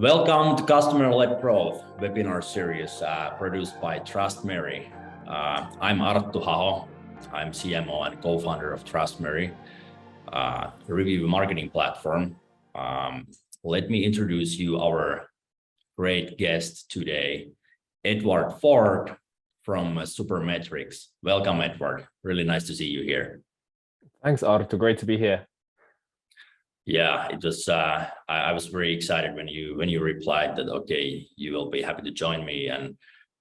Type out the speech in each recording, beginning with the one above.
Welcome to Customer-Led Growth webinar series produced by Trustmary. I'm Arttu Haho. I'm CMO and co-founder of Trustmary, a review marketing platform. Let me introduce you our great guest today, Edward Ford from Supermetrics. Welcome, Edward. Really nice to see you here. Thanks, Arttu. Great to be here. Yeah, it was. I was very excited when you replied that okay, you will be happy to join me, and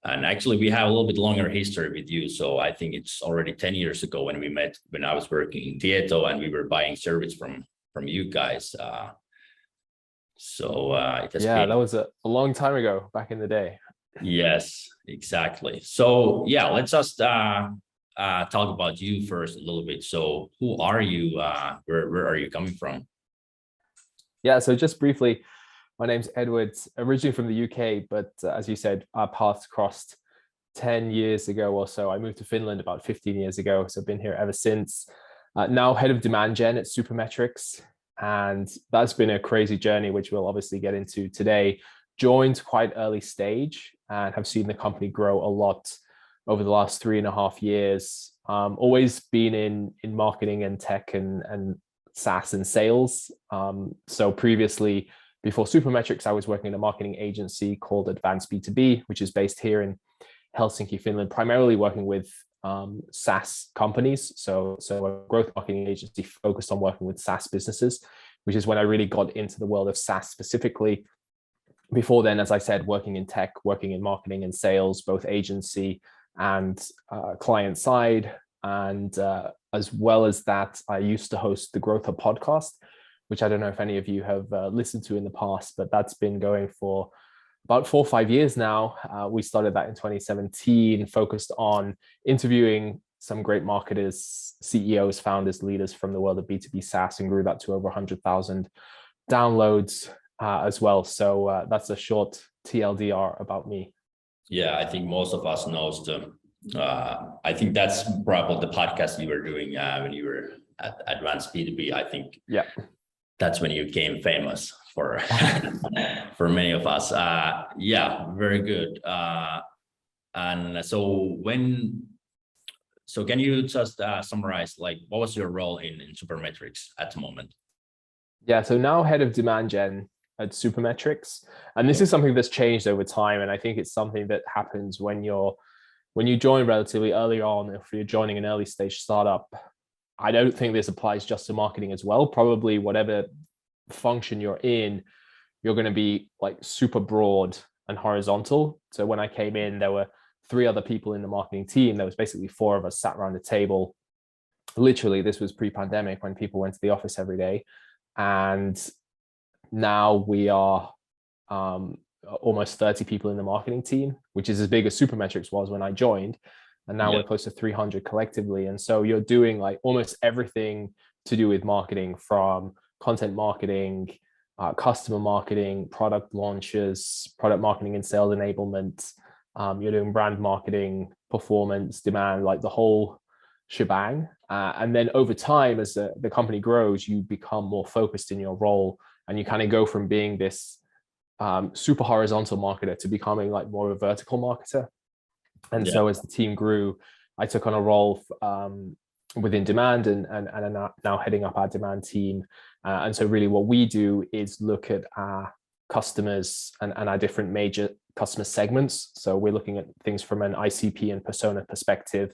actually we have a little bit longer history with you. So I think it's already 10 years ago when we met, when I was working in Tieto and we were buying service from you guys. It has been. That was a long time ago, back in the day. Yes, exactly. So yeah, let's just talk about you first a little bit. So who are you? Where are you coming from? Yeah, so just briefly, my name's Edward, originally from the UK, but as you said, our paths crossed 10 years ago or so. I moved to Finland about 15 years ago, so I've been here ever since. Now head of demand gen at Supermetrics, and that's been a crazy journey, which we'll obviously get into today. Joined quite early stage and have seen the company grow a lot over the last 3.5 years. Always been in marketing and tech and SaaS and sales. So previously, before Supermetrics, I was working in a marketing agency called Advanced B2B, which is based here in Helsinki, Finland, primarily working with SaaS companies. So a growth marketing agency focused on working with SaaS businesses, which is when I really got into the world of SaaS specifically. Before then, as I said, working in tech, working in marketing and sales, both agency and client side. And as well as that, I used to host the Growth Hub podcast, which I don't know if any of you have listened to in the past, but that's been going for about 4 or 5 years now. We started that in 2017, focused on interviewing some great marketers, CEOs, founders, leaders from the world of B2B SaaS, and grew that to over 100,000 downloads as well. So that's a short TLDR about me. Yeah, I think most of us knows the. I think that's probably the podcast you were doing when you were at Advanced B2B. I think that's when you became famous for for many of us. Yeah, very good. And so can you just summarize, like, what was your role in Supermetrics at the moment? Yeah, so now head of demand gen at Supermetrics, and this is something that's changed over time, and I think it's something that happens when you join relatively early on. If you're joining an early stage startup, I don't think this applies just to marketing as well. Probably whatever function you're in, you're going to be like super broad and horizontal. So when I came in, there were 3 other people in the marketing team. There was basically 4 of us sat around the table. Literally, this was pre-pandemic when people went to the office every day. And now we are almost 30 people in the marketing team, which is as big as Supermetrics was when I joined. And now we're close to 300 collectively. And so you're doing like almost everything to do with marketing, from content marketing, customer marketing, product launches, product marketing and sales enablement. You're doing brand marketing, performance, demand, like the whole shebang. And then over time, as the company grows, you become more focused in your role, and you kind of go from being this super horizontal marketer to becoming like more of a vertical marketer. And so as the team grew, I took on a role within demand and I'm now heading up our demand team. And so really what we do is look at our customers and our different major customer segments. So we're looking at things from an ICP and persona perspective,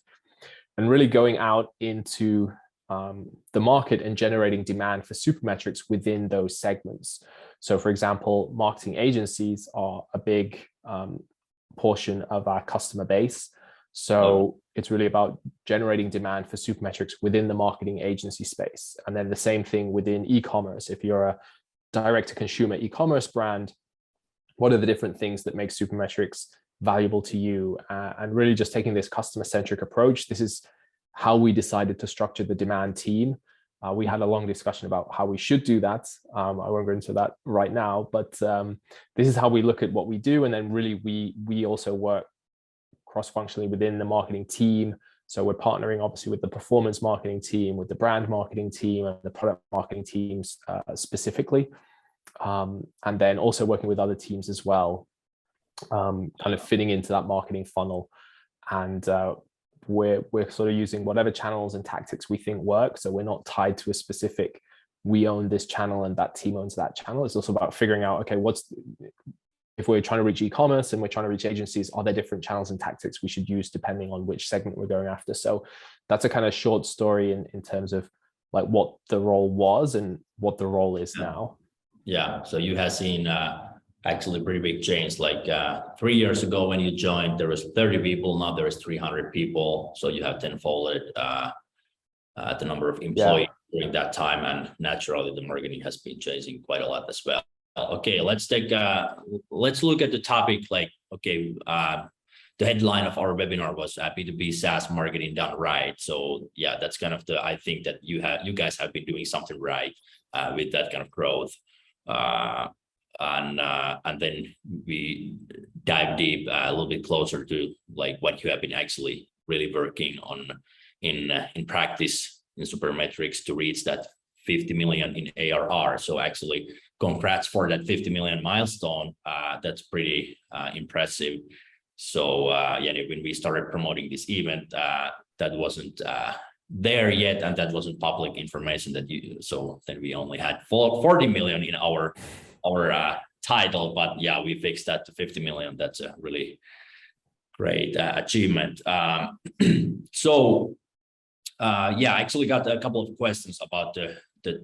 and really going out into the market and generating demand for Supermetrics within those segments. So for example, marketing agencies are a big portion of our customer base. So it's really about generating demand for Supermetrics within the marketing agency space. And then the same thing within e-commerce. If you're a direct-to-consumer e-commerce brand, what are the different things that make Supermetrics valuable to you? And really just taking this customer-centric approach. This is how we decided to structure the demand team. We had a long discussion about how we should do that. I won't go into that right now, but this is how we look at what we do. And then really we also work cross-functionally within the marketing team. So we're partnering obviously with the performance marketing team, with the brand marketing team, and the product marketing teams specifically. and then also working with other teams as well, kind of fitting into that marketing funnel. And we're sort of using whatever channels and tactics we think work. So we're not tied to a specific, we own this channel and that team owns that channel. It's also about figuring out, okay, if we're trying to reach e-commerce and we're trying to reach agencies, are there different channels and tactics we should use depending on which segment we're going after? So that's a kind of short story in terms of like what the role was and what the role is now. Yeah, so you have seen actually pretty big change. Like 3 years ago when you joined, there was 30 people, now there is 300 people. So you have tenfolded the number of employees during that time, and naturally the marketing has been changing quite a lot as well. Okay, let's look at the topic. Like, okay, the headline of our webinar was B2B SaaS marketing done right. So yeah, that's kind of I think that you guys have been doing something right with that kind of growth. And then we dive deep a little bit closer to like what you have been actually really working on in practice in Supermetrics to reach that 50 million in ARR. So actually, congrats for that 50 million milestone. That's pretty impressive. So yeah, when we started promoting this event, that wasn't there yet, and that wasn't public information so then we only had 40 million in our title, but yeah, we fixed that to 50 million. That's a really great achievement. So yeah, I actually got a couple of questions about the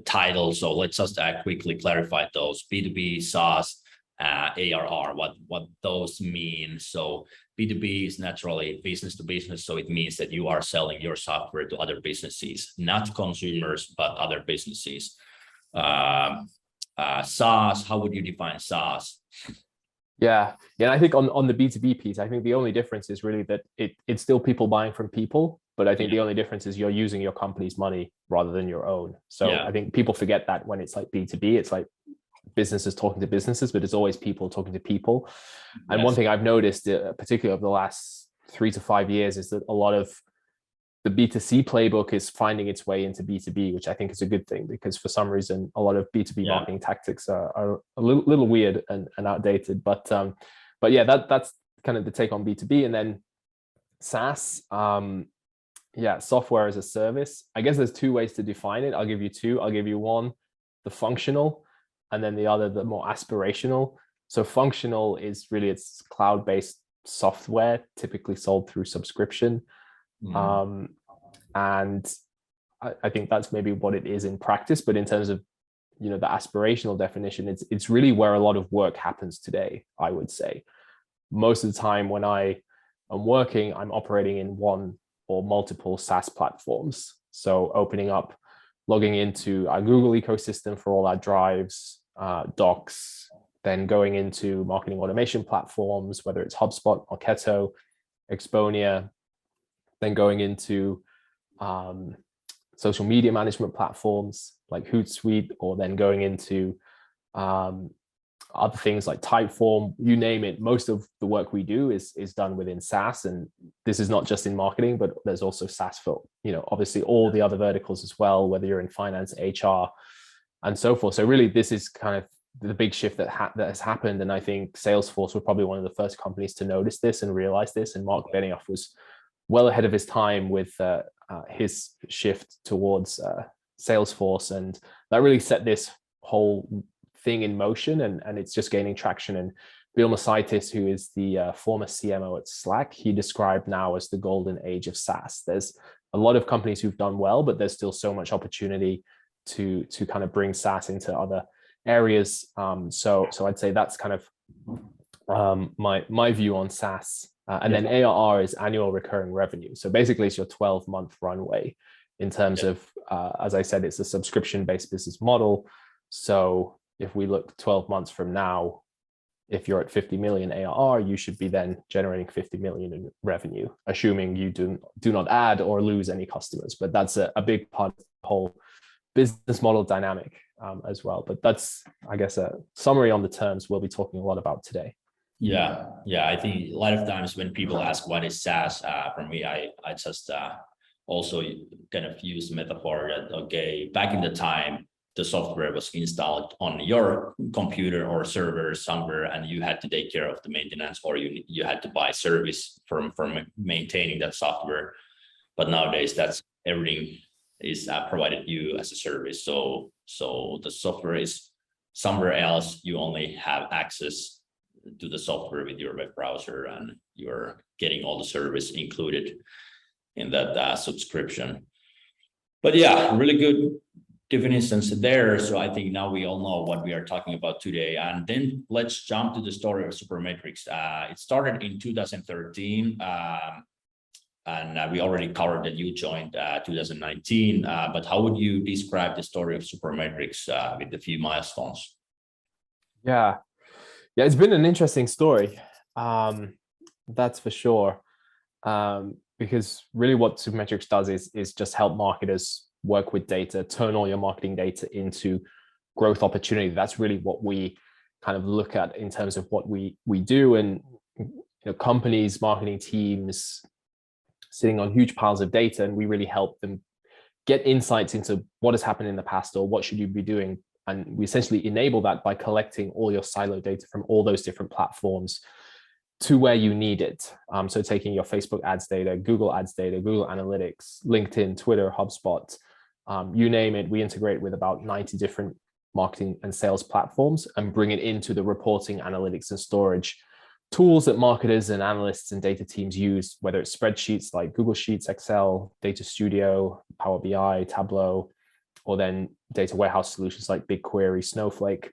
title, so let's just quickly clarify those. B2B SaaS, ARR, what those mean. So B2B is naturally business to business, so it means that you are selling your software to other businesses, not consumers, but other businesses. SaaS, how would you define SaaS? Yeah, I think on the B2B piece, I think the only difference is really that it's still people buying from people, but I think the only difference is you're using your company's money rather than your own. So I think people forget that when it's like B2B, it's like businesses talking to businesses, but it's always people talking to people. And one thing I've noticed, particularly over the last 3 to 5 years, is that a lot of the B2C playbook is finding its way into B2B, which I think is a good thing, because for some reason, a lot of B2B marketing tactics are a little weird and outdated. But yeah, that's kind of the take on B2B. And then SaaS, software as a service. I guess there's 2 ways to define it. I'll give you 2. I'll give you one, the functional, and then the other, the more aspirational. So functional is really, it's cloud-based software, typically sold through subscription. And I think that's maybe what it is in practice, but in terms of, the aspirational definition, it's really where a lot of work happens today, I would say. Most of the time when I am working, I'm operating in one or multiple SaaS platforms. So opening up, logging into our Google ecosystem for all our drives, docs, then going into marketing automation platforms, whether it's HubSpot, Marketo, Exponia, then going into social media management platforms like Hootsuite, or then going into other things like Typeform, you name it. Most of the work we do is done within SaaS, and this is not just in marketing, but there's also SaaS for obviously all the other verticals as well, whether you're in finance, HR, and so forth. So really, this is kind of the big shift that has happened, and I think Salesforce were probably one of the first companies to notice this and realize this, and Mark Benioff was well ahead of his time with his shift towards Salesforce, and that really set this whole thing in motion, and it's just gaining traction. And Bill Masaitis, who is the former CMO at Slack, he described now as the golden age of SaaS. There's a lot of companies who've done well, but there's still so much opportunity to kind of bring SaaS into other areas. So I'd say that's kind of my view on SaaS. And then ARR is annual recurring revenue. So basically it's your 12-month runway in terms of, as I said, it's a subscription-based business model. So if we look 12 months from now, if you're at 50 million ARR, you should be then generating 50 million in revenue, assuming you do not add or lose any customers. But that's a big part of the whole business model dynamic as well. But that's, I guess, a summary on the terms we'll be talking a lot about today. Yeah. I think a lot of times when people ask what is SaaS, for me, I just also kind of use the metaphor that, okay, back in the time, the software was installed on your computer or server somewhere, and you had to take care of the maintenance, or you had to buy service from maintaining that software. But nowadays, that's everything is provided you as a service. So the software is somewhere else. You only have access to the software with your web browser, and you're getting all the service included in that subscription. But yeah, really good definitions there. So I think now we all know what we are talking about today. And then let's jump to the story of Supermetrics. It started in 2013, and we already covered that you joined 2019. But how would you describe the story of Supermetrics with a few milestones? Yeah, it's been an interesting story. That's for sure. Because really what Supermetrics does is just help marketers work with data, turn all your marketing data into growth opportunity. That's really what we kind of look at in terms of what we do. And companies, marketing teams sitting on huge piles of data, and we really help them get insights into what has happened in the past or what should you be doing. And we essentially enable that by collecting all your siloed data from all those different platforms to where you need it. So taking your Facebook ads data, Google ads data, Google Analytics, LinkedIn, Twitter, HubSpot, you name it, we integrate with about 90 different marketing and sales platforms and bring it into the reporting, analytics, and storage tools that marketers and analysts and data teams use, whether it's spreadsheets like Google Sheets, Excel, Data Studio, Power BI, Tableau, or then data warehouse solutions like BigQuery, Snowflake.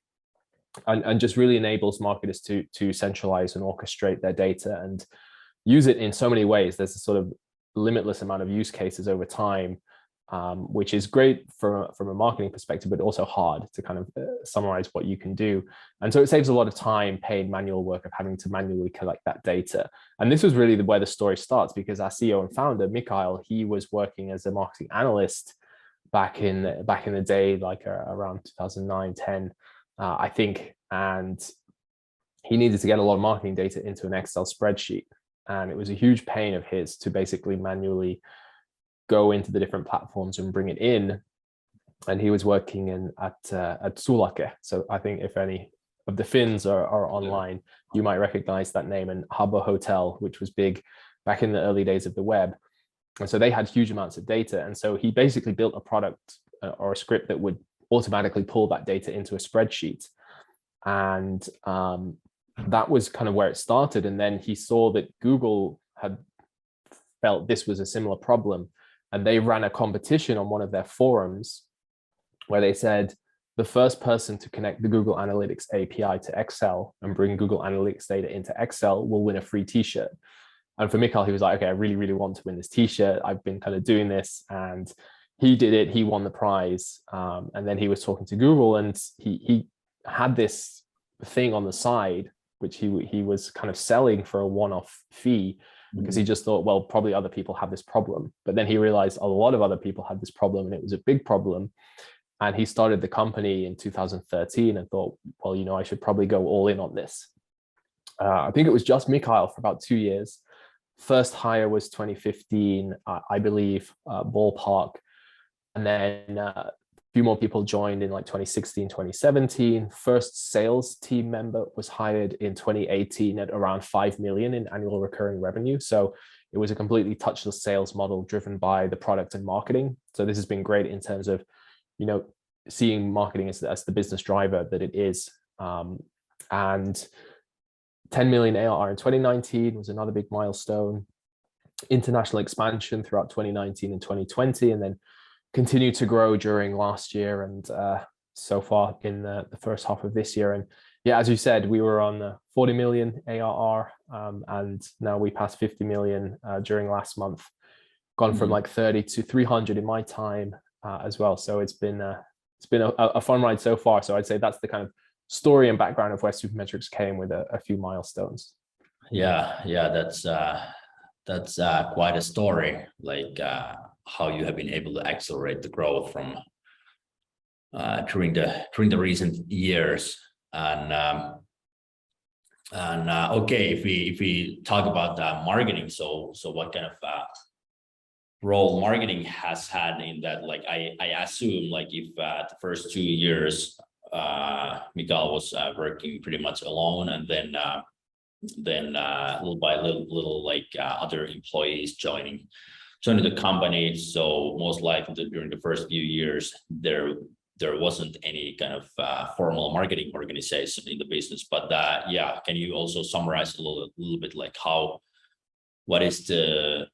And just really enables marketers to centralize and orchestrate their data and use it in so many ways. There's a sort of limitless amount of use cases over time, which is great from a marketing perspective, but also hard to kind of summarize what you can do. And so it saves a lot of time, paid manual work of having to manually collect that data. And this was really where the story starts, because our CEO and founder, Mikhail, he was working as a marketing analyst back in the day, like around 2009, 10. I think, and he needed to get a lot of marketing data into an Excel spreadsheet. And it was a huge pain of his to basically manually go into the different platforms and bring it in. And he was working at Sulake. So I think if any of the Finns are online, you might recognize that name, and Haho Hotel, which was big back in the early days of the web. And so they had huge amounts of data. And so he basically built a product or a script that would automatically pull that data into a spreadsheet. And that was kind of where it started. And then he saw that Google had felt this was a similar problem. And they ran a competition on one of their forums where they said, the first person to connect the Google Analytics API to Excel and bring Google Analytics data into Excel will win a free t-shirt. And for Mikhail, he was like, okay, I really, really want to win this t-shirt. I've been kind of doing this. And he did it, he won the prize. And then he was talking to Google, and he had this thing on the side, which he was kind of selling for a one-off fee, because he just thought, well, probably other people have this problem. But then he realized a lot of other people had this problem, and it was a big problem. And he started the company in 2013 and thought, well, I should probably go all in on this. I think it was just Mikhail for about 2 years. First hire was 2015, I believe, ballpark. And then a few more people joined in like 2016, 2017. First sales team member was hired in 2018 at around 5 million in annual recurring revenue. So it was a completely touchless sales model driven by the product and marketing. So this has been great in terms of, seeing marketing as the business driver that it is. And 10 million ARR in 2019 was another big milestone. International expansion throughout 2019 and 2020, and then continued to grow during last year and so far in the first half of this year. And yeah, as you said, we were on 40 million ARR, and now we passed 50 million during last month, gone from like 30 to 300 in my time as well. So it's been a fun ride so far. So I'd say that's the kind of story and background of where Supermetrics came, with a few milestones. Yeah, that's quite a story, like how you have been able to accelerate the growth from during the recent years. And okay, if we talk about marketing, so what kind of role marketing has had in that, like I assume, like if the first 2 years Mikael was working pretty much alone, and then little by little like other employees joining the company. So most likely during the first few years there wasn't any kind of formal marketing organization in the business. But yeah, can you also summarize a little bit like what is the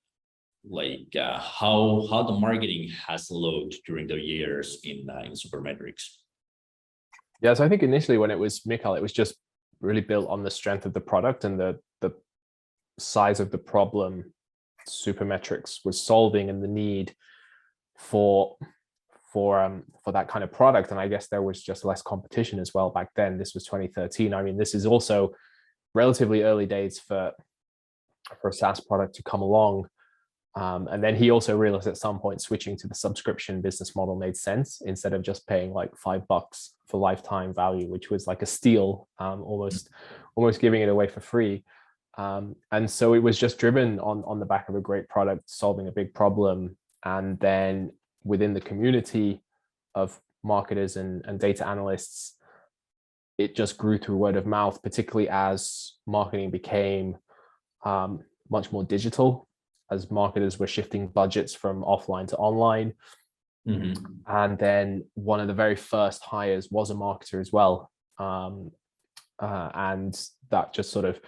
like how the marketing has looked during the years in Supermetrics? Yeah, so I think initially when it was Mikael, it was just really built on the strength of the product and the size of the problem Supermetrics was solving and the need for that kind of product. And I guess there was just less competition as well back then. This was 2013. I mean, this is also relatively early days for a SaaS product to come along. And then he also realized at some point switching to the subscription business model made sense instead of just paying like $5 for lifetime value, which was like a steal, almost giving it away for free. And so it was just driven on the back of a great product solving a big problem. And then within the community of marketers and data analysts, it just grew through word of mouth, particularly as marketing became much more digital, as marketers were shifting budgets from offline to online. Mm-hmm. And then one of the very first hires was a marketer as well. And that just sort of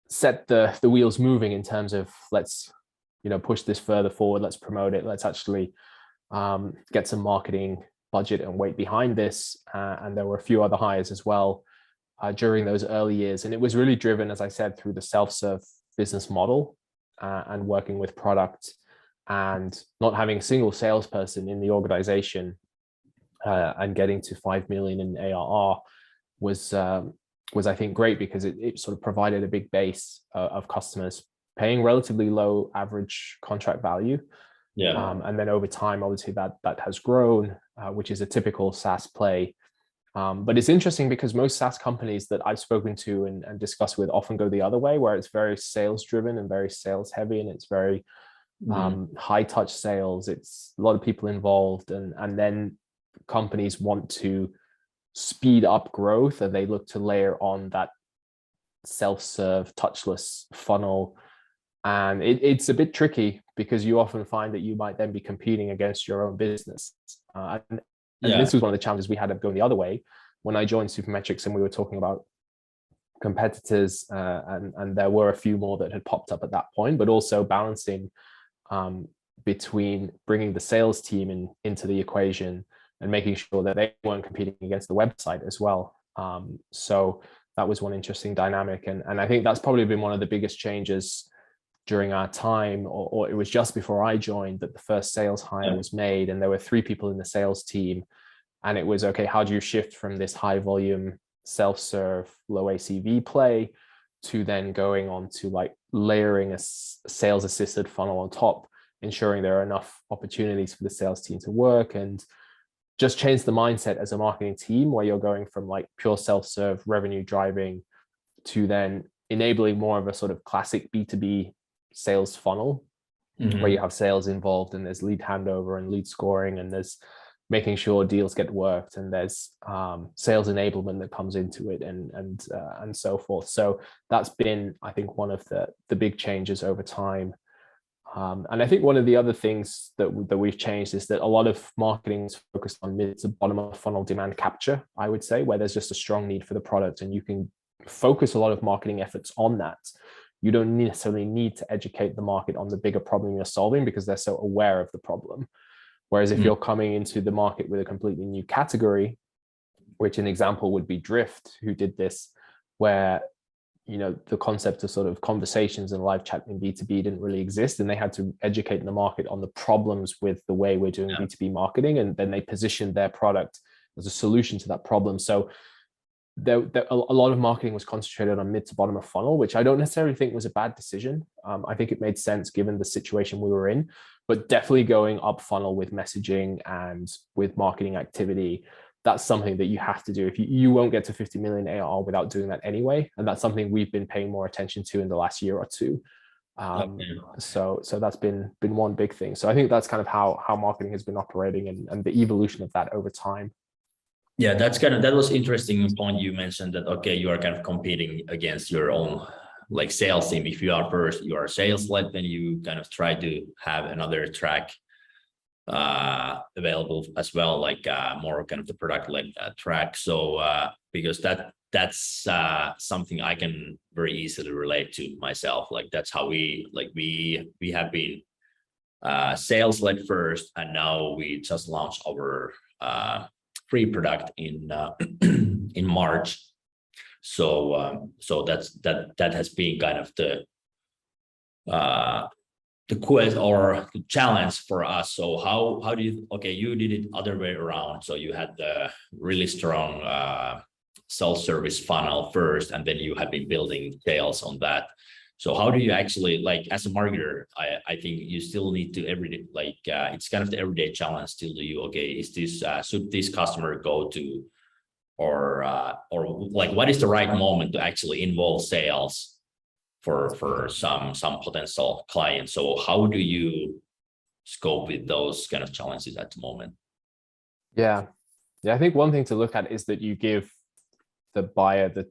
set the wheels moving in terms of let's push this further forward, let's promote it, let's actually get some marketing budget and weight behind this. And there were a few other hires as well during those early years. And it was really driven, as I said, through the self-serve business model and working with product and not having a single salesperson in the organization and getting to 5 million in ARR was I think great, because it sort of provided a big base of customers paying relatively low average contract value. Yeah. And then over time, obviously that has grown, which is a typical SaaS play. But it's interesting because most SaaS companies that I've spoken to and discussed with often go the other way, where it's very sales driven and very sales heavy, and it's very high touch sales. It's a lot of people involved, and then companies want to speed up growth and they look to layer on that self-serve touchless funnel. And it's a bit tricky because you often find that you might then be competing against your own business. And this was one of the challenges we had of going the other way. When I joined Supermetrics and we were talking about competitors, and there were a few more that had popped up at that point, but also balancing between bringing the sales team into the equation and making sure that they weren't competing against the website as well. So that was one interesting dynamic. And I think that's probably been one of the biggest changes during our time, or it was just before I joined that the first sales hire was made, and there were 3 people in the sales team. And it was, okay, how do you shift from this high volume, self-serve, low ACV play to then going on to like layering a sales assisted funnel on top, ensuring there are enough opportunities for the sales team to work, and just change the mindset as a marketing team where you're going from like pure self-serve revenue driving to then enabling more of a sort of classic B2B sales funnel, where you have sales involved, and there's lead handover and lead scoring, and there's making sure deals get worked, and there's sales enablement that comes into it, and so forth. So that's been, I think, one of the big changes over time. And I think one of the other things that we've changed is that a lot of marketing is focused on mid to bottom of funnel demand capture, I would say, where there's just a strong need for the product, and you can focus a lot of marketing efforts on that. You don't necessarily need to educate the market on the bigger problem you're solving because they're so aware of the problem. Whereas if you're coming into the market with a completely new category, which an example would be Drift, who did this, where the concept of sort of conversations and live chat in B2B didn't really exist, and they had to educate the market on the problems with the way we're doing B2B marketing, and then they positioned their product as a solution to that problem. So a lot of marketing was concentrated on mid to bottom of funnel, which I don't necessarily think was a bad decision. I think it made sense given the situation we were in, but definitely going up funnel with messaging and with marketing activity, that's something that you have to do. If you won't get to 50 million ARR without doing that anyway. And that's something we've been paying more attention to in the last year or two. Okay. So that's been one big thing. So I think that's kind of how marketing has been operating, and the evolution of that over time. Yeah, that was interesting point you mentioned, that okay, you are kind of competing against your own like sales team. If you are first, you are sales led, then you kind of try to have another track available as well, like more kind of the product led track. So because that's something I can very easily relate to myself. Like that's how we have been sales led first, and now we just launched our free product in in March. So that has been kind of the quest or the challenge for us. So how do you, okay, you did it other way around. So you had the really strong self-service funnel first, and then you have been building sales on that. So how do you actually, like as a marketer, I think you still need to everyday, like it's kind of the everyday challenge still to you. Okay, is this should this customer go to, or like what is the right moment to actually involve sales for some potential clients? So how do you scope with those kind of challenges at the moment? Yeah, I think one thing to look at is that you give the buyer the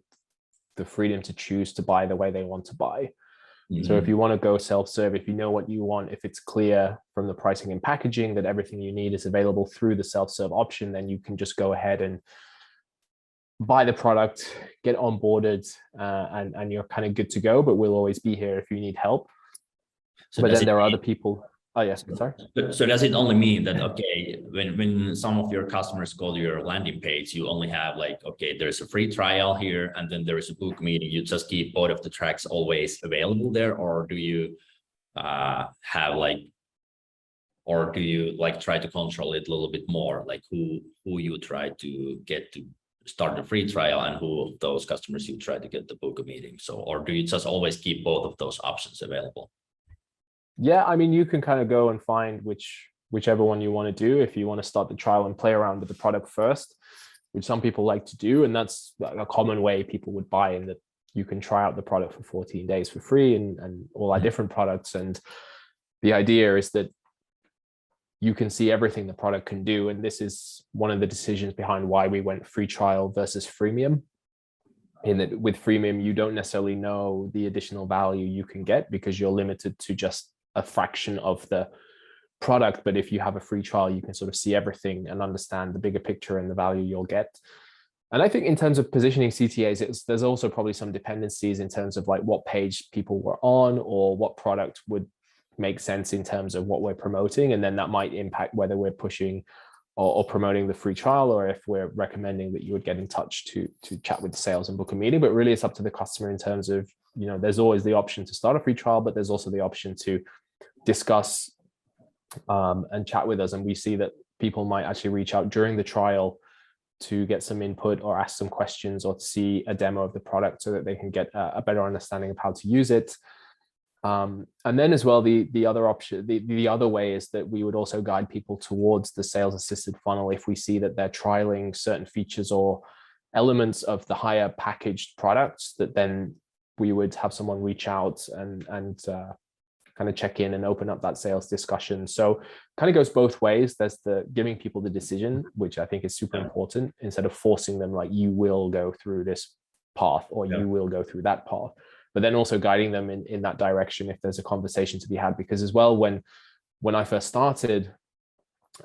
freedom to choose to buy the way they want to buy. So if you want to go self-serve, if you know what you want, if it's clear from the pricing and packaging that everything you need is available through the self-serve option, then you can just go ahead and buy the product, get onboarded, and you're kind of good to go. But we'll always be here if you need help. So but then there are other people. Oh yes, sorry. So does it only mean that, okay, when some of your customers go to your landing page, you only have like, okay, there's a free trial here, and then there is a book meeting, you just keep both of the tracks always available there? Or do you have like, or do you like try to control it a little bit more, like who you try to get to start the free trial, and who of those customers you try to get the book a meeting? So, or do you just always keep both of those options available? Yeah, I mean, you can kind of go and find whichever one you want to do. If you want to start the trial and play around with the product first, which some people like to do, and that's a common way people would buy, in that you can try out the product for 14 days for free, and all our different products. And the idea is that you can see everything the product can do. And this is one of the decisions behind why we went free trial versus freemium. In that with freemium, you don't necessarily know the additional value you can get because you're limited to just a fraction of the product. But if you have a free trial, you can sort of see everything and understand the bigger picture and the value you'll get. And I think in terms of positioning CTAs, there's also probably some dependencies in terms of like what page people were on, or what product would make sense in terms of what we're promoting. And then that might impact whether we're pushing or promoting the free trial, or if we're recommending that you would get in touch to chat with the sales and book a meeting. But really it's up to the customer in terms of, you know, there's always the option to start a free trial, but there's also the option to discuss and chat with us. And we see that people might actually reach out during the trial to get some input or ask some questions, or to see a demo of the product so that they can get a better understanding of how to use it. And then as well, the other option, the other way is that we would also guide people towards the sales assisted funnel if we see that they're trialing certain features or elements of the higher packaged products, that then we would have someone reach out and kind of check in and open up that sales discussion. So kind of goes both ways. There's the giving people the decision, which I think is super important, instead of forcing them like, you will go through this path, or you will go through that path. But then also guiding them in that direction if there's a conversation to be had. Because as well, when I first started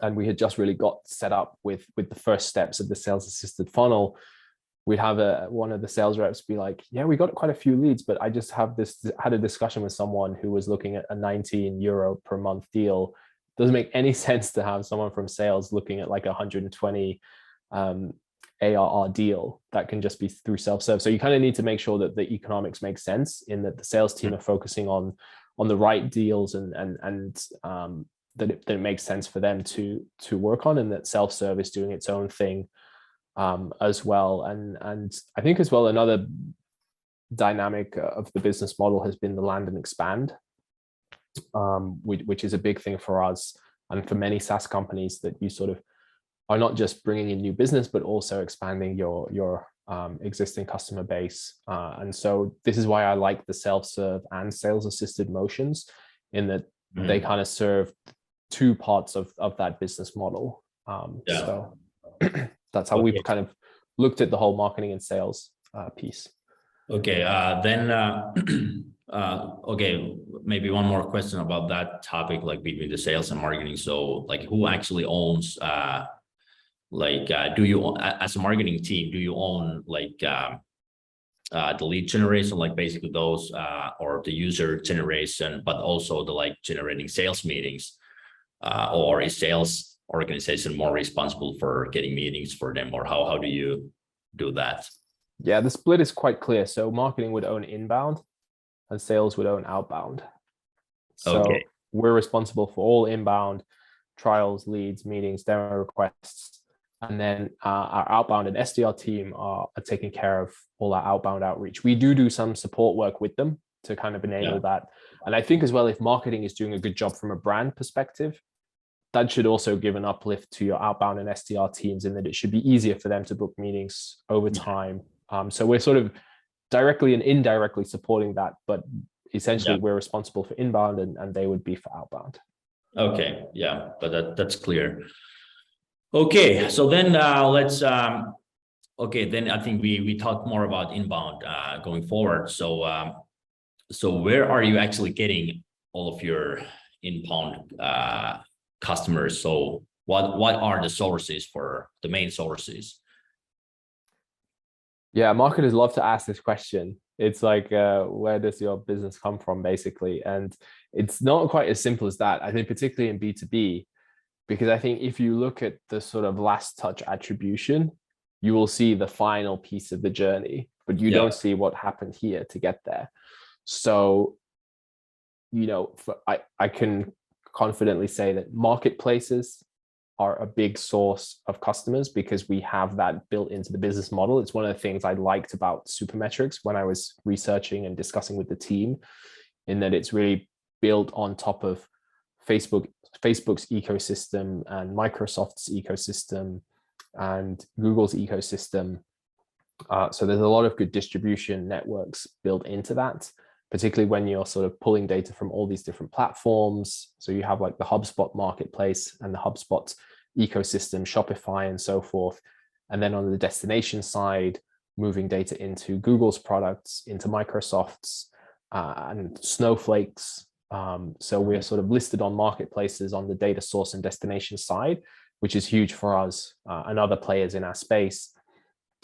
and we had just really got set up with the first steps of the sales assisted funnel, we'd have one of the sales reps be like, yeah, we got quite a few leads, but I just had a discussion with someone who was looking at a 19 euro per month deal. Doesn't make any sense to have someone from sales looking at like 120 ARR deal that can just be through self-serve. So you kind of need to make sure that the economics make sense, in that the sales team are focusing on the right deals, and that it makes sense for them to work on, and that self-serve is doing its own thing as well. And I think as well, another dynamic of the business model has been the land and expand, which is a big thing for us and for many SaaS companies, that you sort of are not just bringing in new business, but also expanding your existing customer base. And so this is why I like the self-serve and sales assisted motions, in that they kind of serve two parts of that business model. So that's how we've kind of looked at the whole marketing and sales piece. Okay, okay, maybe one more question about that topic, like between the sales and marketing. So like who actually owns, do you, as a marketing team, do you own like the lead generation, like basically those, or the user generation, but also the like generating sales meetings, or is sales organization more responsible for getting meetings for them, or how do you do that? Yeah, the split is quite clear. So marketing would own inbound and sales would own outbound. So we're responsible for all inbound trials, leads, meetings, demo requests. And then our outbound and SDR team are taking care of all our outbound outreach. We do some support work with them to kind of enable that. And I think as well, if marketing is doing a good job from a brand perspective, that should also give an uplift to your outbound and SDR teams, in that it should be easier for them to book meetings over time. So we're sort of directly and indirectly supporting that, but essentially we're responsible for inbound and they would be for outbound. Okay, yeah, but that's clear. Okay, so then let's okay, then I think we talk more about inbound going forward. So so where are you actually getting all of your inbound customers? So what are the sources, for the main sources? Yeah, marketers love to ask this question. It's like, where does your business come from, basically? And it's not quite as simple as that. I think particularly in B2B, because I think if you look at the sort of last touch attribution, you will see the final piece of the journey, but you don't see what happened here to get there. So, you know, I can confidently say that marketplaces are a big source of customers, because we have that built into the business model. It's one of the things I liked about Supermetrics when I was researching and discussing with the team, in that it's really built on top of Facebook's ecosystem and Microsoft's ecosystem and Google's ecosystem. So there's a lot of good distribution networks built into that, particularly when you're sort of pulling data from all these different platforms. So you have like the HubSpot marketplace and the HubSpot ecosystem, Shopify and so forth. And then on the destination side, moving data into Google's products, into Microsoft's and Snowflake's. So we're sort of listed on marketplaces on the data source and destination side, which is huge for us and other players in our space.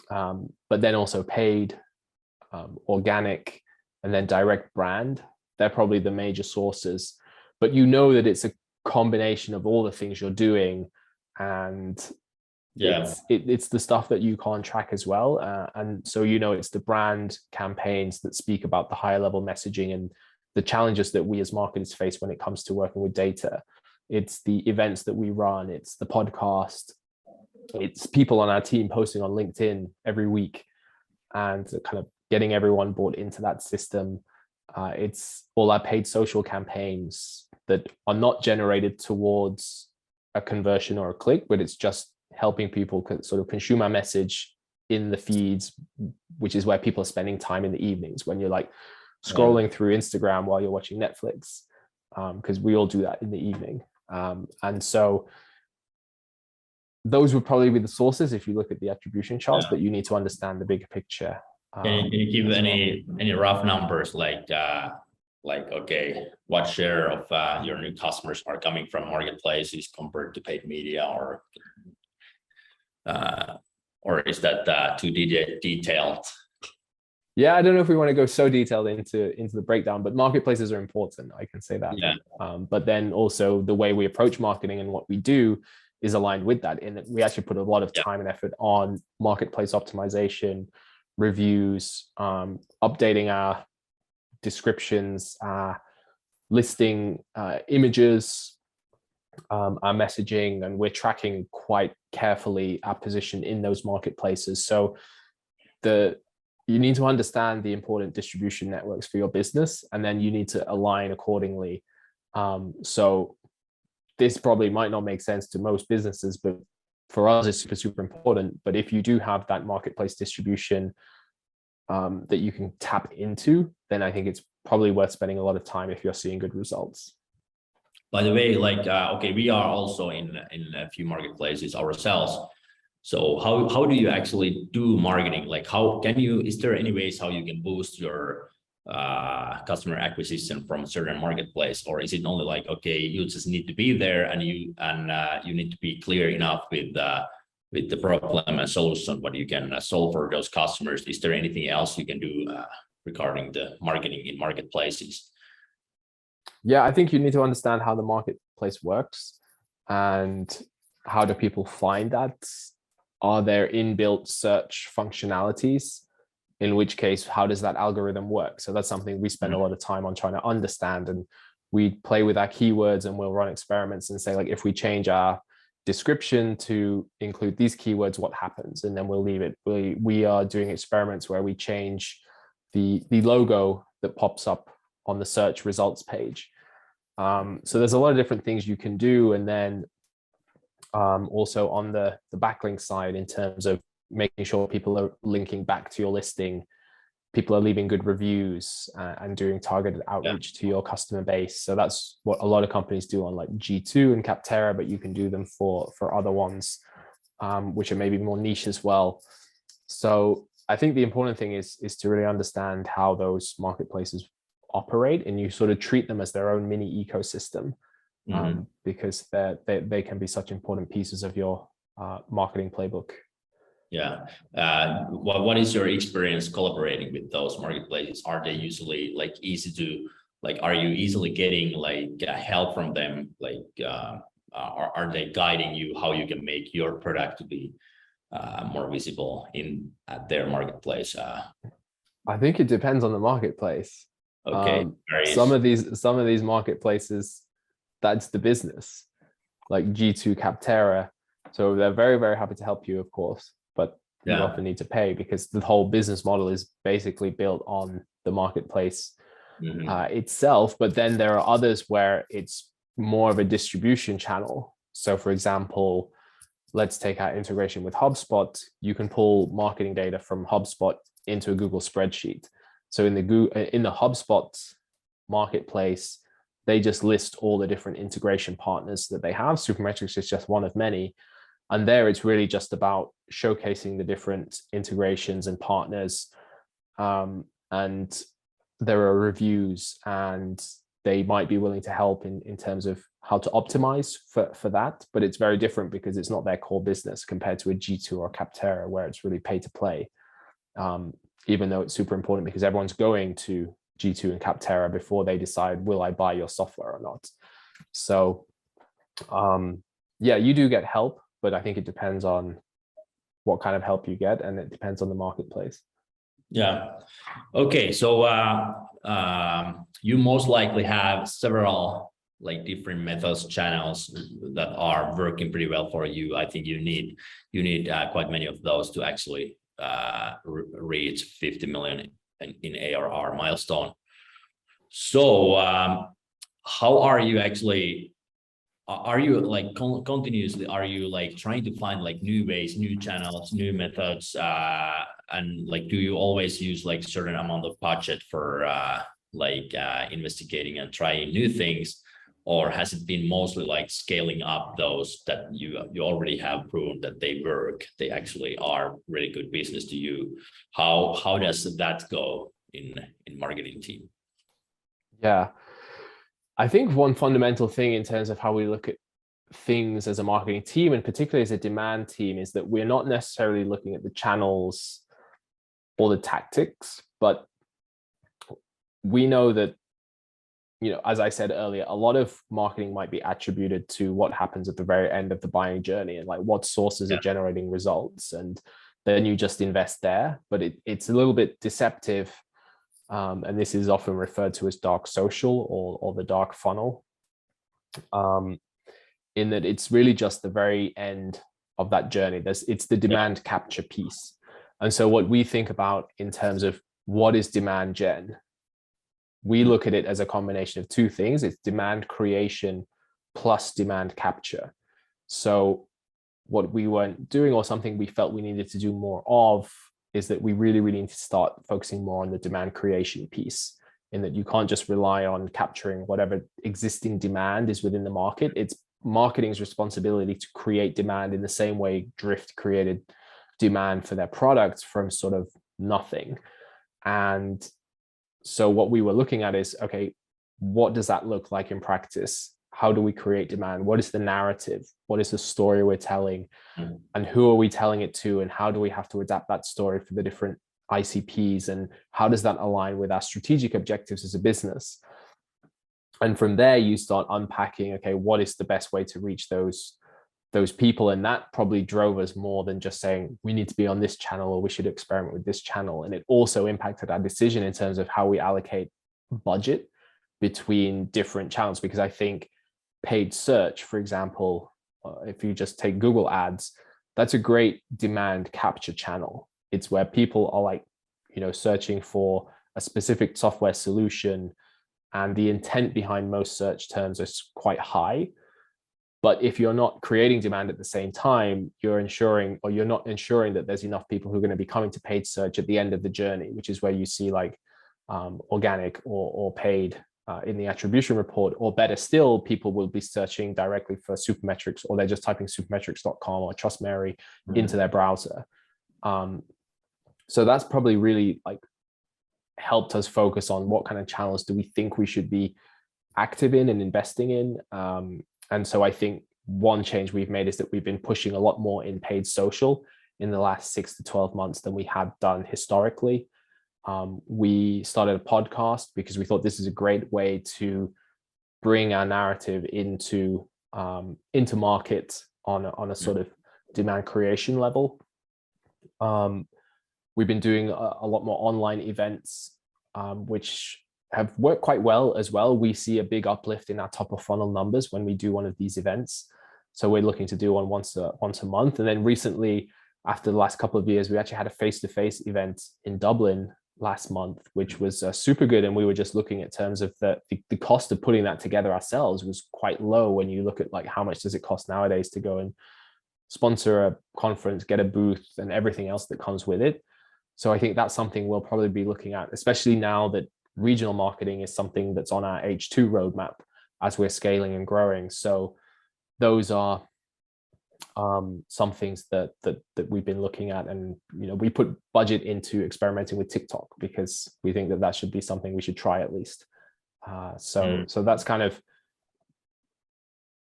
But then also paid, organic, and then direct brand. They're probably the major sources, but you know that it's a combination of all the things you're doing, and it's the stuff that you can't track as well. And so, you know, it's the brand campaigns that speak about the higher level messaging and the challenges that we as marketers face when it comes to working with data. It's the events that we run, it's the podcast, it's people on our team posting on LinkedIn every week and kind of getting everyone bought into that system. It's all our paid social campaigns that are not generated towards a conversion or a click, but it's just helping people sort of consume our message in the feeds, which is where people are spending time in the evenings when you're like scrolling through Instagram while you're watching Netflix, because we all do that in the evening. And so those would probably be the sources if you look at the attribution charts, but you need to understand the bigger picture. Can you give any rough numbers, like okay, what share of your new customers are coming from marketplaces compared to paid media, or is that too detailed? Yeah, I don't know if we want to go so detailed into the breakdown, but marketplaces are important, I can say that. But then also the way we approach marketing and what we do is aligned with that, in that we actually put a lot of time and effort on marketplace optimization, reviews, updating our descriptions, listing images, our messaging, and we're tracking quite carefully our position in those marketplaces. So you need to understand the important distribution networks for your business, and then you need to align accordingly. So this probably might not make sense to most businesses, but for us is super important. But if you do have that marketplace distribution that you can tap into, then I think it's probably worth spending a lot of time if you're seeing good results. By the way, like, okay, we are also in a few marketplaces ourselves. So how do you actually do marketing? Like, is there any ways how you can boost your customer acquisition from a certain marketplace, or is it only like, okay, you just need to be there and you need to be clear enough with the problem and solution what you can solve for those customers? Is there anything else you can do regarding the marketing in marketplaces? Yeah, I think you need to understand how the marketplace works and how do people find that. Are there inbuilt search functionalities? In which case, how does that algorithm work? So that's something we spend a lot of time on trying to understand, and we play with our keywords and we'll run experiments and say, like, if we change our description to include these keywords, what happens? And then we'll leave it. We are doing experiments where we change the logo that pops up on the search results page. So there's a lot of different things you can do. And then also on the backlink side, in terms of making sure people are linking back to your listing, people are leaving good reviews and doing targeted outreach to your customer base. So that's what a lot of companies do on like G2 and Capterra, but you can do them for other ones, which are maybe more niche as well. So I think the important thing is to really understand how those marketplaces operate, and you sort of treat them as their own mini ecosystem, because they can be such important pieces of your marketing playbook. Yeah. What is your experience collaborating with those marketplaces? Are they usually like easy to, like, are you easily getting like help from them? Like, are they guiding you how you can make your product to be more visible at their marketplace? I think it depends on the marketplace. Okay. Some of these marketplaces, that's the business, like G2, Capterra. So they're very, very happy to help you, of course, but you often need to pay because the whole business model is basically built on the marketplace itself. But then there are others where it's more of a distribution channel. So for example, let's take our integration with HubSpot. You can pull marketing data from HubSpot into a Google spreadsheet. So in the HubSpot marketplace, they just list all the different integration partners that they have. Supermetrics is just one of many. And there it's really just about showcasing the different integrations and partners. And there are reviews, and they might be willing to help in terms of how to optimize for that. But it's very different because it's not their core business compared to a G2 or Capterra, where it's really pay to play. Even though it's super important because everyone's going to G2 and Capterra before they decide, will I buy your software or not? So yeah, you do get help, but I think it depends on what kind of help you get, and it depends on the marketplace. Yeah. Okay. So you most likely have several like different methods, channels that are working pretty well for you. I think you need quite many of those to actually reach 50 million in ARR milestone. So how are you actually, are you like continuously, are you like trying to find like new ways, new channels, new methods, and like do you always use like certain amount of budget for investigating and trying new things? Or has it been mostly like scaling up those that you already have proven that they work, they actually are really good business to you? How does that go in marketing team? Yeah, I think one fundamental thing in terms of how we look at things as a marketing team, and particularly as a demand team, is that we're not necessarily looking at the channels or the tactics, but we know that, you know, as I said earlier, a lot of marketing might be attributed to what happens at the very end of the buying journey and like what sources are generating results, and then you just invest there. But it's a little bit deceptive, and this is often referred to as dark social or the dark funnel, in that it's really just the very end of that journey. It's the demand capture piece. And so what we think about in terms of what is demand gen, we look at it as a combination of two things. It's demand creation plus demand capture. So what we weren't doing, or something we felt we needed to do more of, is that we really need to start focusing more on the demand creation piece, in that you can't just rely on capturing whatever existing demand is within the market. It's marketing's responsibility to create demand in the same way Drift created demand for their products from sort of nothing. And so what we were looking at is, okay, what does that look like in practice? How do we create demand? What is the narrative? What is the story we're telling? And who are we telling it to? And how do we have to adapt that story for the different ICPs? And how does that align with our strategic objectives as a business? And from there, you start unpacking, okay, what is the best way to reach those people? And that probably drove us more than just saying we need to be on this channel or we should experiment with this channel. And it also impacted our decision in terms of how we allocate budget between different channels, because I think paid search, for example, if you just take Google ads, that's a great demand capture channel. It's where people are like, searching for a specific software solution, and the intent behind most search terms is quite high. But if you're not creating demand at the same time, you're not ensuring that there's enough people who are going to be coming to paid search at the end of the journey, which is where you see like organic or paid in the attribution report. Or better still, people will be searching directly for Supermetrics, or they're just typing supermetrics.com or Trustmary into their browser. So that's probably really like helped us focus on what kind of channels do we think we should be active in and investing in. And so I think one change we've made is that we've been pushing a lot more in paid social in the last 6 to 12 months than we had done historically. We started a podcast because we thought this is a great way to bring our narrative into market on a sort of demand creation level. We've been doing a lot more online events, which have worked quite well as well. We see a big uplift in our top of funnel numbers when we do one of these events. So we're looking to do one once a month. And then recently, after the last couple of years, we actually had a face-to-face event in Dublin last month, which was super good. And we were just looking at terms of the cost of putting that together ourselves was quite low when you look at like how much does it cost nowadays to go and sponsor a conference, get a booth, and everything else that comes with it. So I think that's something we'll probably be looking at, especially now that regional marketing is something that's on our H2 roadmap as we're scaling and growing. So those are some things that we've been looking at. And we put budget into experimenting with TikTok because we think that should be something we should try at least. So that's kind of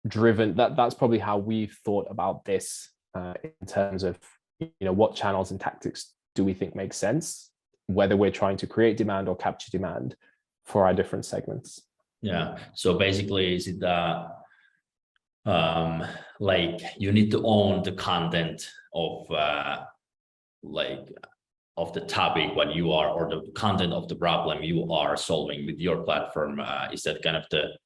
driven, that's probably how we've thought about this in terms of what channels and tactics do we think make sense, whether we're trying to create demand or capture demand for our different segments. Yeah. So basically, is it like you need to own the content of of the topic what you are, or the content of the problem you are solving with your platform? Is that kind of the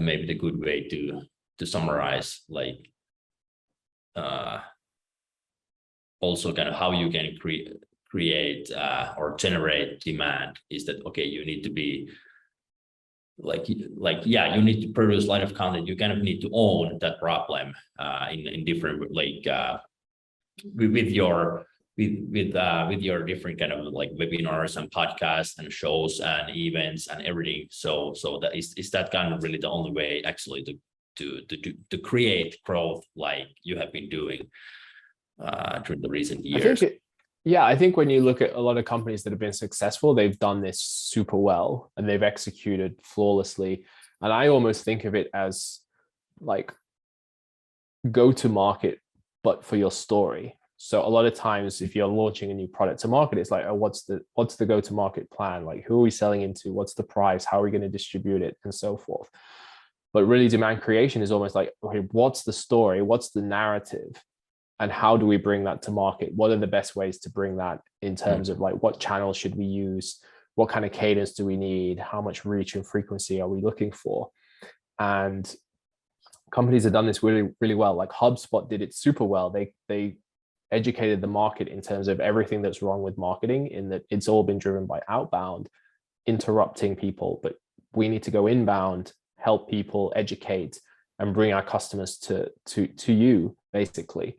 maybe the good way to summarize, like also kind of how you can create or generate demand? Is that okay? You need to be yeah, you need to produce a lot of content. You kind of need to own that problem in different with your different kind of like webinars and podcasts and shows and events and everything. So that is that kind of really the only way actually to create growth like you have been doing during the recent years? I think when you look at a lot of companies that have been successful, they've done this super well and they've executed flawlessly. And I almost think of it as like go to market, but for your story. So a lot of times if you're launching a new product to market, it's like, oh, what's the go to market plan? Like, who are we selling into? What's the price? How are we going to distribute it? And so forth. But really demand creation is almost like, okay, what's the story? What's the narrative? And how do we bring that to market? What are the best ways to bring that in terms of like, what channels should we use? What kind of cadence do we need? How much reach and frequency are we looking for? And companies have done this really, really well. Like HubSpot did it super well. They educated the market in terms of everything that's wrong with marketing, in that it's all been driven by outbound, interrupting people. But we need to go inbound, help people, educate, and bring our customers to you, basically.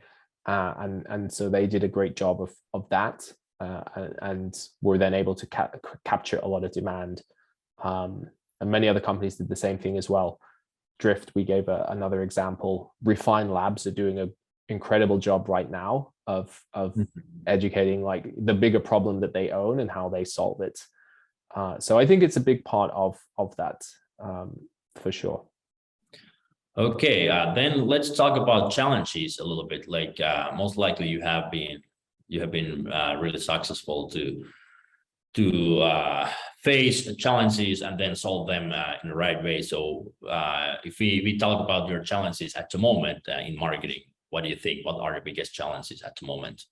And so they did a great job of that, and were then able to capture a lot of demand. And many other companies did the same thing as well. Drift, we gave another example. Refine Labs are doing an incredible job right now of educating like the bigger problem that they own and how they solve it. So I think it's a big part of that, for sure. Okay, then let's talk about challenges a little bit. Like most likely you have been really successful to face challenges and then solve them in the right way. So if we talk about your challenges at the moment in marketing, what do you think? What are the biggest challenges at the moment?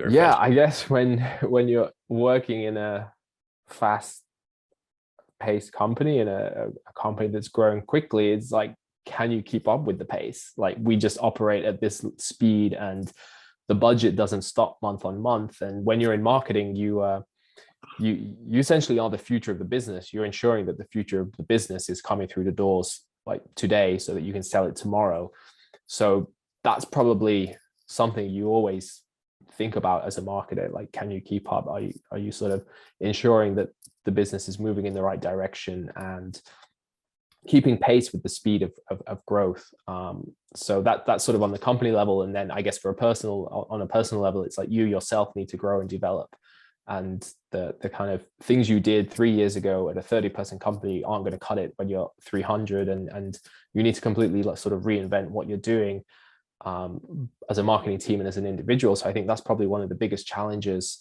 I guess when you're working in a fast-paced company and a company that's growing quickly, it's like, can you keep up with the pace? Like, we just operate at this speed, and the budget doesn't stop month on month. And when you're in marketing, you essentially are the future of the business. You're ensuring that the future of the business is coming through the doors like today, so that you can sell it tomorrow. So that's probably something you always think about as a marketer. Like, can you keep up? Are you sort of ensuring that the business is moving in the right direction and keeping pace with the speed of growth? So that's sort of on the company level. And then I guess on a personal level, it's like you yourself need to grow and develop. And the kind of things you did 3 years ago at a 30-person company aren't going to cut it when you're 300, and you need to completely sort of reinvent what you're doing as a marketing team and as an individual. So I think that's probably one of the biggest challenges.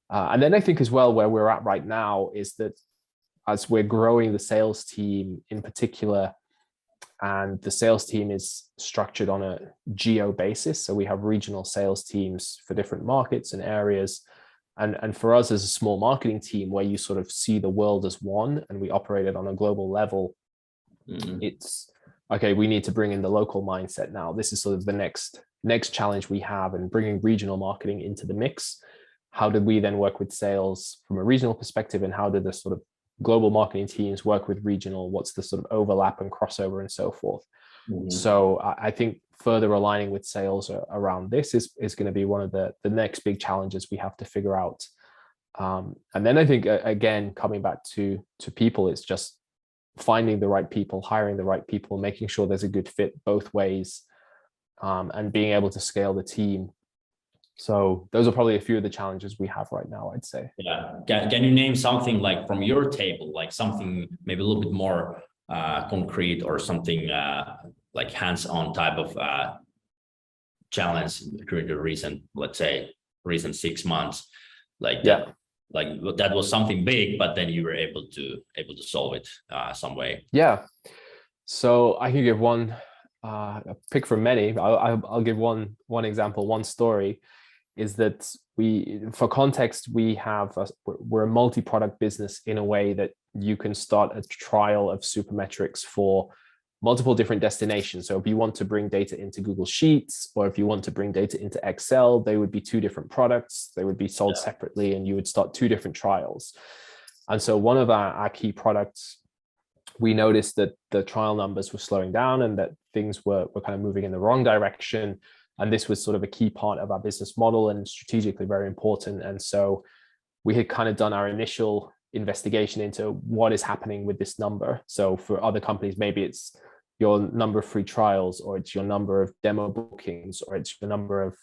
And then I think as well, where we're at right now is that as we're growing the sales team in particular, and the sales team is structured on a geo basis. So we have regional sales teams for different markets and areas. And for us as a small marketing team, where you sort of see the world as one and we operate it on a global level, it's okay, we need to bring in the local mindset now. This is sort of the next challenge we have, and bringing regional marketing into the mix. How did we then work with sales from a regional perspective, and how did the sort of global marketing teams work with regional? What's the sort of overlap and crossover and so forth? So I think further aligning with sales around this is going to be one of the next big challenges we have to figure out. And then I think, again, coming back to people, it's just finding the right people, hiring the right people, making sure there's a good fit both ways, and being able to scale the team. So those are probably a few of the challenges we have right now, I'd say. Yeah. Can you name something like from your table, like something maybe a little bit more concrete, or something like hands-on type of challenge during the recent 6 months, like that was something big, but then you were able to solve it some way? Yeah. So I can give one pick from many. I'll give one example. One story is that for context, we're a multi-product business in a way that you can start a trial of Supermetrics for multiple different destinations. So if you want to bring data into Google Sheets, or if you want to bring data into Excel, they would be two different products. They would be sold separately, and you would start two different trials. And so one of our key products, we noticed that the trial numbers were slowing down, and that things were kind of moving in the wrong direction. And this was sort of a key part of our business model and strategically very important. And so we had kind of done our initial investigation into what is happening with this number. So for other companies, maybe it's your number of free trials, or it's your number of demo bookings, or it's the number of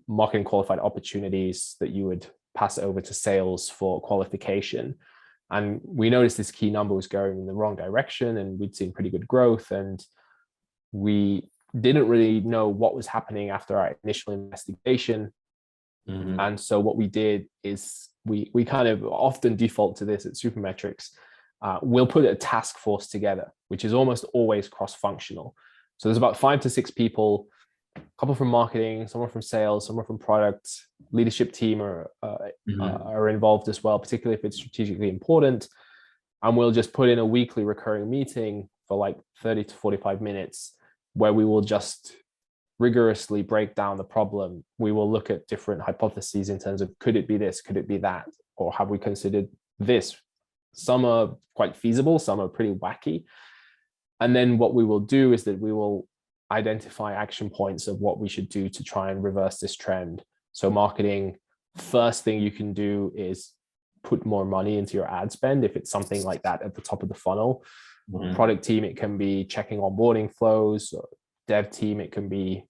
marketing qualified opportunities that you would pass over to sales for qualification. And we noticed this key number was going in the wrong direction, and we'd seen pretty good growth, and we didn't really know what was happening after our initial investigation. And so what we did is we kind of often default to this at Supermetrics. We'll put a task force together, which is almost always cross-functional. So there's about 5 to 6 people, a couple from marketing, someone from sales, someone from product, leadership team are involved as well, particularly if it's strategically important. And we'll just put in a weekly recurring meeting for like 30 to 45 minutes, where we will just rigorously break down the problem. We will look at different hypotheses in terms of, could it be this, could it be that, or have we considered this? Some are quite feasible, some are pretty wacky. And then what we will do is that we will identify action points of what we should do to try and reverse this trend. So marketing, first thing you can do is put more money into your ad spend if it's something like that at the top of the funnel. Mm-hmm. Product team, it can be checking onboarding flows. Dev team, it can be,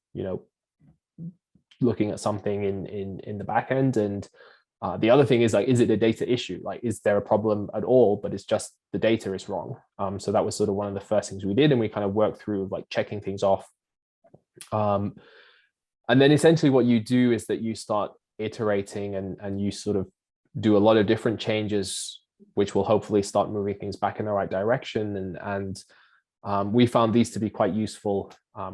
looking at something in the back end. And the other thing is, like, is it a data issue? Like, is there a problem at all, but it's just the data is wrong? So that was sort of one of the first things we did, and we kind of worked through like checking things off. And then essentially what you do is that you start iterating and you sort of do a lot of different changes, which will hopefully start moving things back in the right direction. And we found these to be quite useful,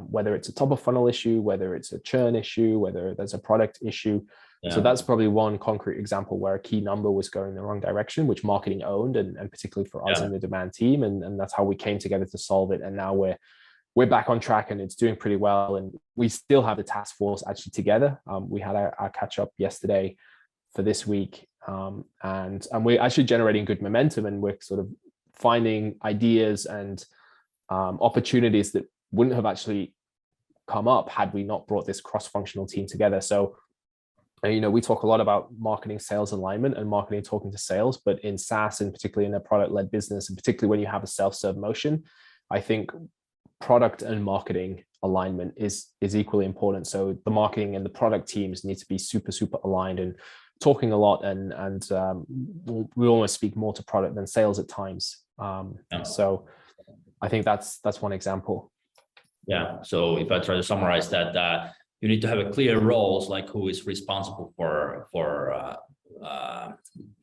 whether it's a top of funnel issue, whether it's a churn issue, whether there's a product issue. Yeah. So that's probably one concrete example where a key number was going in the wrong direction, which marketing owned, and particularly for us in the demand team. And that's how we came together to solve it. And now we're back on track and it's doing pretty well. And we still have the task force actually together. We had our catch up yesterday for this week. And we're actually generating good momentum, and we're sort of finding ideas and opportunities that wouldn't have actually come up had we not brought this cross-functional team together. So, we talk a lot about marketing sales alignment and marketing talking to sales, but in SaaS, and particularly in a product-led business, and particularly when you have a self-serve motion, I think product and marketing alignment is equally important. So the marketing and the product teams need to be super, super aligned and talking a lot, and we almost speak more to product than sales at times. So I think that's one example. Yeah. So if I try to summarize that, you need to have a clear roles, like who is responsible for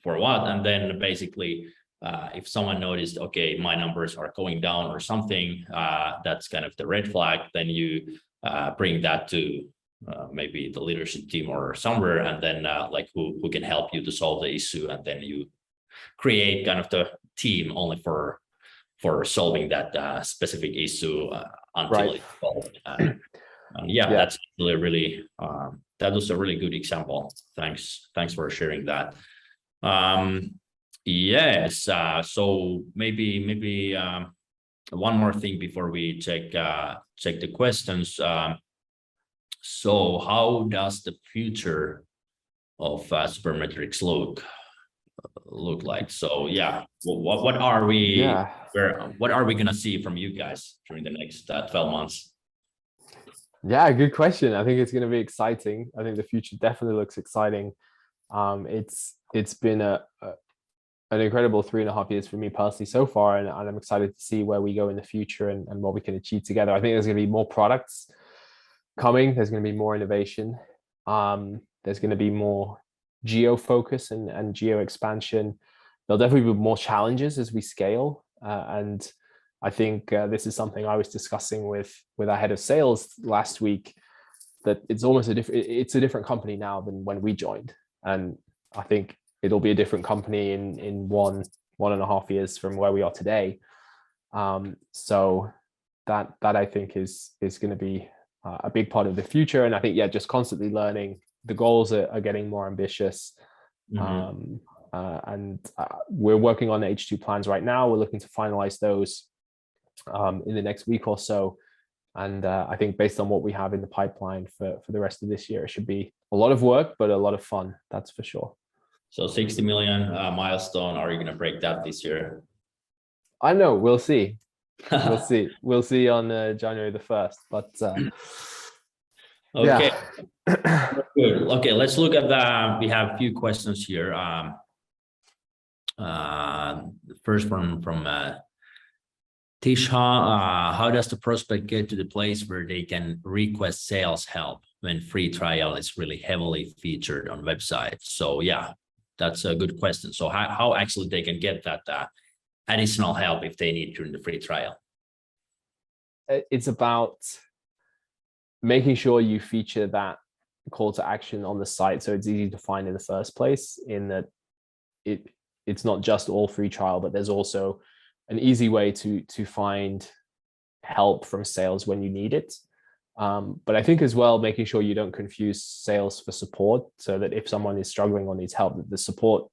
what, and then basically, if someone noticed, okay, my numbers are going down or something, that's kind of the red flag. Then you bring that to maybe the leadership team or somewhere, and then like who can help you to solve the issue, and then you create kind of the team only for solving that specific issue until it's solved. That's really that was a really good example. Thanks for sharing that. Yes. So maybe one more thing before we check the questions. So how does the future of Supermetrics look like? So what are we gonna see from you guys during the next 12 months? Yeah, good question. I think it's going to be exciting. I think the future definitely looks exciting. It's been an incredible 3.5 years for me personally so far, and I'm excited to see where we go in the future and what we can achieve together. I think there's going to be more products coming. There's going to be more innovation. There's going to be more geo focus and geo expansion. There'll definitely be more challenges as we scale, and I think this is something I was discussing with our head of sales last week, that it's almost it's a different company now than when we joined. And I think it'll be a different company in 1.5 years from where we are today. So that I think is going to be a big part of the future. And I think, just constantly learning. The goals are getting more ambitious. Mm-hmm. And we're working on the H2 plans right now. We're looking to finalize those in the next week or so. And I think based on what we have in the pipeline for the rest of this year, it should be a lot of work, but a lot of fun. That's for sure. So 60 million milestone, are you going to break that this year? I know, we'll see. We'll see on January the 1st, but okay. Good. Okay, let's look at we have a few questions here. The first one from Tisha. How does the prospect get to the place where they can request sales help when free trial is really heavily featured on websites? So that's a good question. So how actually they can get that additional help if they need during the free trial? It's about making sure you feature that call to action on the site so it's easy to find in the first place, in that it's not just all free trial, but there's also an easy way to find help from sales when you need it. But I think as well, making sure you don't confuse sales for support, so that if someone is struggling or needs help, the support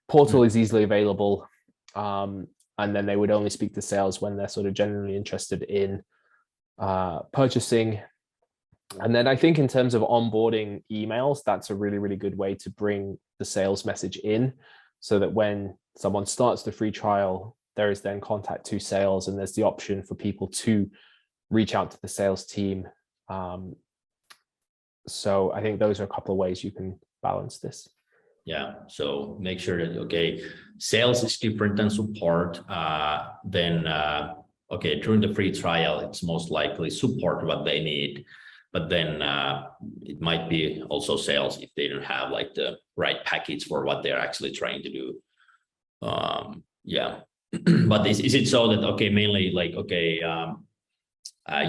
portal is easily available. And and then they would only speak to sales when they're sort of genuinely interested in purchasing. And then I think in terms of onboarding emails, that's a really, really good way to bring the sales message in, so that when someone starts the free trial, there is then contact to sales, and there's the option for people to reach out to the sales team. So I think those are a couple of ways you can balance this. Yeah, so make sure that, okay, sales is different than support. Then during the free trial, it's most likely support what they need. But then it might be also sales if they don't have like the right package for what they're actually trying to do. Yeah, but is it so that, okay, mainly like, okay,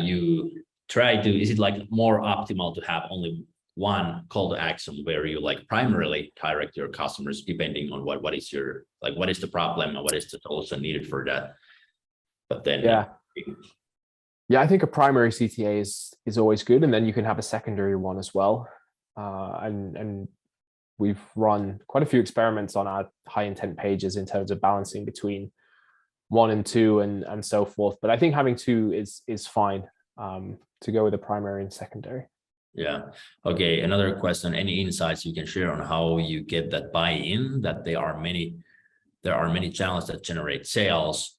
you try to, is it like more optimal to have only one call to action where you like primarily direct your customers depending on what is your, like, what is the problem and what is the solution needed for that? But then yeah, I think a primary CTA is always good, and then you can have a secondary one as well. And we've run quite a few experiments on our high intent pages in terms of balancing between 1 and 2 and so forth. But I think having 2 is fine, to go with a primary and secondary. Yeah. Okay. Another question. Any insights you can share on how you get that buy-in? That there are many channels that generate sales,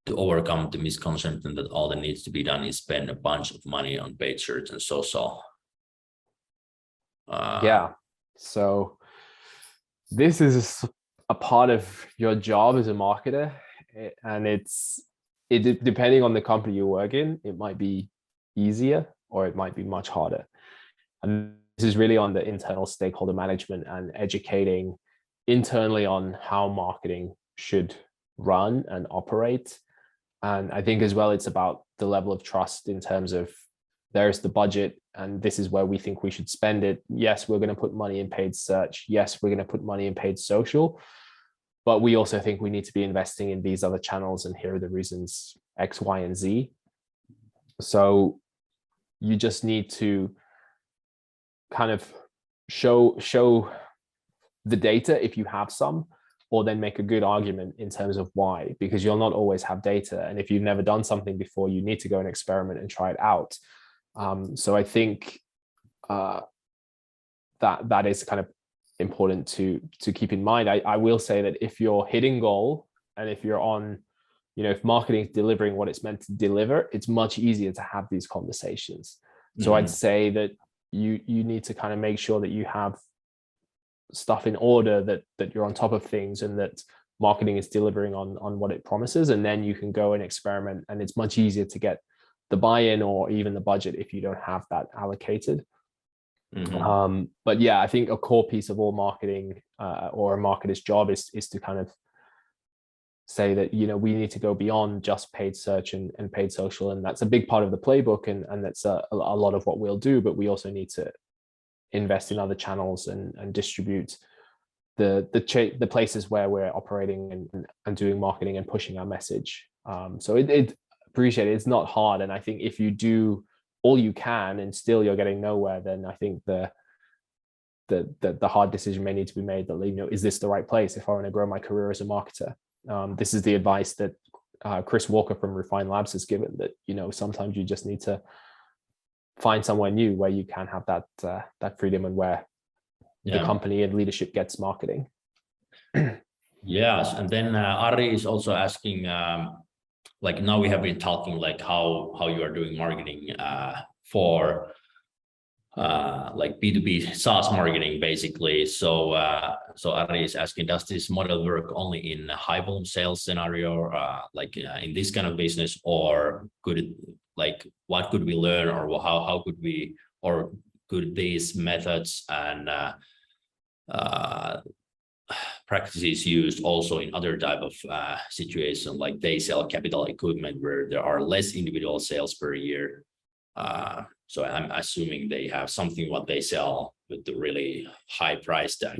to overcome the misconception that all that needs to be done is spend a bunch of money on paid search and social. Yeah. So this is a part of your job as a marketer, and it depending on the company you work in, it might be easier or it might be much harder. And this is really on the internal stakeholder management and educating internally on how marketing should run and operate. And I think as well, it's about the level of trust in terms of, there's the budget and this is where we think we should spend it. Yes, we're going to put money in paid search. Yes, we're going to put money in paid social, but we also think we need to be investing in these other channels, and here are the reasons X, Y, and Z. So you just need to kind of show the data if you have some, or then make a good argument in terms of why, because you'll not always have data. And if you've never done something before, you need to go and experiment and try it out. So I think that is kind of important to keep in mind. I will say that if you're hitting goal, and if you're on, if marketing is delivering what it's meant to deliver, it's much easier to have these conversations. So I'd say that you need to kind of make sure that you have stuff in order, that you're on top of things, and that marketing is delivering on what it promises, and then you can go and experiment, and it's much easier to get the buy-in or even the budget if you don't have that allocated. But yeah, I think a core piece of all marketing or a marketer's job is to kind of say that, we need to go beyond just paid search and paid social, and that's a big part of the playbook, and that's a lot of what we'll do, but we also need to invest in other channels and distribute the places where we're operating and doing marketing and pushing our message. So it appreciate it. It's not hard, and I think if you do all you can and still you're getting nowhere, then I think the hard decision may need to be made that, is this the right place if I want to grow my career as a marketer? This is the advice that Chris Walker from Refine Labs has given, that sometimes you just need to find somewhere new where you can have that freedom, and where the company and leadership gets marketing. Yes, and then Ari is also asking, like, now we have been talking like how you are doing marketing for like B2B SaaS marketing, basically. So Ari is asking, does this model work only in a high volume sales scenario, like in this kind of business, or could it, like, what could we learn, or how could we, or could these methods and practices used also in other type of situation, like they sell capital equipment where there are less individual sales per year? So I'm assuming they have something what they sell with the really high price tag.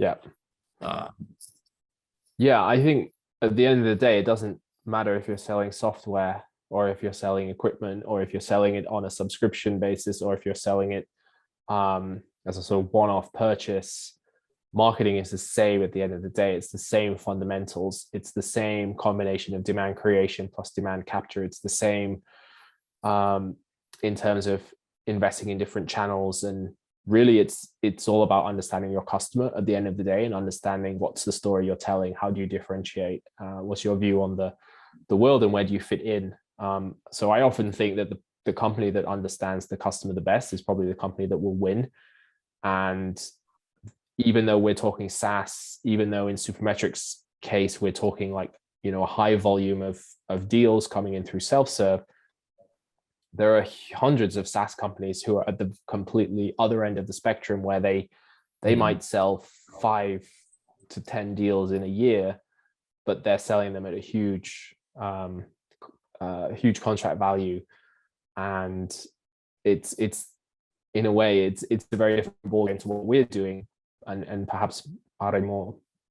Yeah, I think at the end of the day, it doesn't matter if you're selling software, or if you're selling equipment, or if you're selling it on a subscription basis, or if you're selling it as a sort of one-off purchase. marketing is the same at the end of the day. It's the same fundamentals. It's the same combination of demand creation plus demand capture. It's the same in terms of investing in different channels. And really it's all about understanding your customer at the end of the day and understanding what's the story you're telling. How do you differentiate? What's your view on the world and where do you fit in? So I often think that the company that understands the customer the best is probably the company that will win. And even though we're talking SaaS, even though in Supermetrics case, we're talking like, a high volume of deals coming in through self-serve, there are hundreds of SaaS companies who are at the completely other end of the spectrum where they might sell 5 to 10 deals in a year, but they're selling them at a huge contract value. And it's in a way, it's a very different ballgame to what we're doing, and perhaps are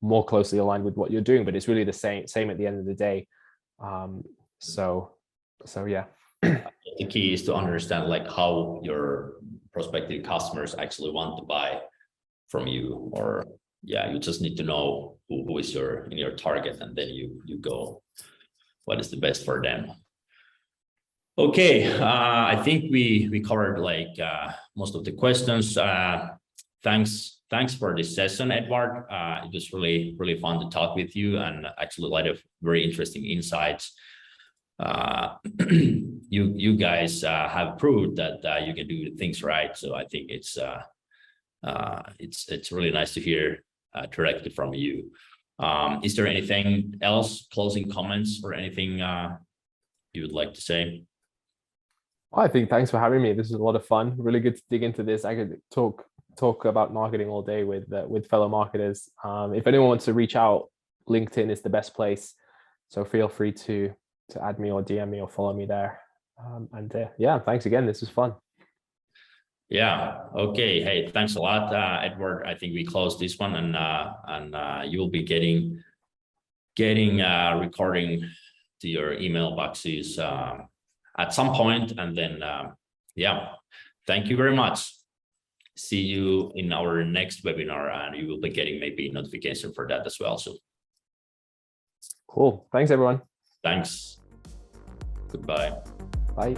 more closely aligned with what you're doing, but it's really the same at the end of the day. So yeah. The key is to understand like how your prospective customers actually want to buy from you, or you just need to know who is in your target, and then you go what is the best for them. Okay, I think we covered like most of the questions. Thanks for this session, Edward. It was really fun to talk with you, and actually a lot of very interesting insights. You guys have proved that you can do things right, so I think it's really nice to hear directly from you. Is there anything else, closing comments or anything you would like to say? I think thanks for having me. This is a lot of fun. Really good to dig into this. I could talk about marketing all day with fellow marketers. If anyone wants to reach out, LinkedIn is the best place. So feel free to add me or DM me or follow me there. Thanks again. This was fun. Yeah. Okay. Hey, thanks a lot, Edward. I think we close this one, and you will be getting recording to your email boxes at some point. And then, thank you very much. See you in our next webinar, and you will be getting maybe notification for that as well. So cool. Thanks, everyone. Thanks. Goodbye. Bye.